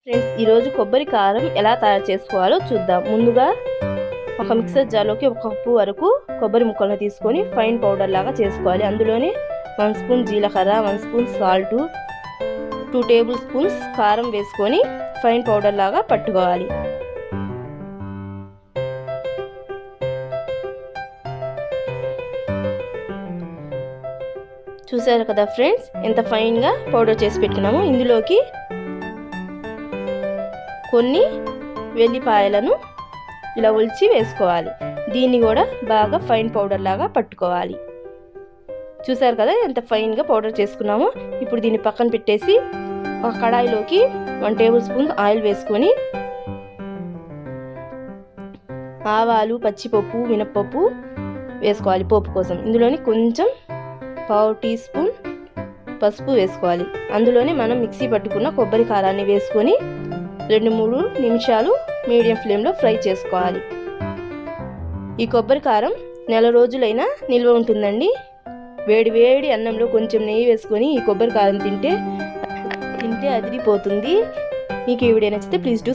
Friends, ఈరోజు కొబ్బరి కారం ఎలా తయారు చేసుకోవాలో చూద్దాం. ముందుగా ఒక మిక్సర్ జార్లోకి 1 కప్పు వరకు కొబ్బరి ముక్కలను తీసుకొని ఫైన్ పౌడర్ లాగా చేసుకోవాలి. అందులోనే 1 స్పూన్ జీలకర్ర, 1 స్పూన్ సాల్ట్, 2 టేబుల్ స్పూన్స్ కారం వేసుకొని ఫైన్ పౌడర్ లాగా పట్టుకోవాలి. చూసారు కదా ఫ్రెండ్స్, ఎంత ఫైన్గా పౌడర్ చేసి పెట్టుకున్నాము. ఇందులోకి కొన్ని వెల్లిపాయలను ఇలా ఒలిచి వేసుకోవాలి. దీన్ని కూడా బాగా ఫైన్ పౌడర్ లాగా పట్టుకోవాలి. చూసారు కదా ఎంత ఫైన్గా పౌడర్ చేసుకున్నామో. ఇప్పుడు దీన్ని పక్కన పెట్టేసి ఒక కడాయిలోకి 1 టేబుల్ స్పూన్ ఆయిల్ వేసుకొని ఆవాలు, పచ్చిపప్పు, మినప్పప్పు వేసుకోవాలి పోపు కోసం. ఇందులోని కొంచెం 1/2 టీ స్పూన్ పసుపు వేసుకోవాలి. అందులోనే మనం మిక్సీ పట్టుకున్న కొబ్బరి కారాన్ని వేసుకొని 2-3 నిమిషాలు మీడియం ఫ్లేమ్లో ఫ్రై చేసుకోవాలి. ఈ కొబ్బరి కారం నెల రోజులైనా నిల్వ ఉంటుందండి. వేడి వేడి అన్నంలో కొంచెం నెయ్యి వేసుకొని ఈ కొబ్బరి కారం తింటే అదిరిపోతుంది. మీకు ఈ వీడియో నచ్చితే ప్లీజ్ డూ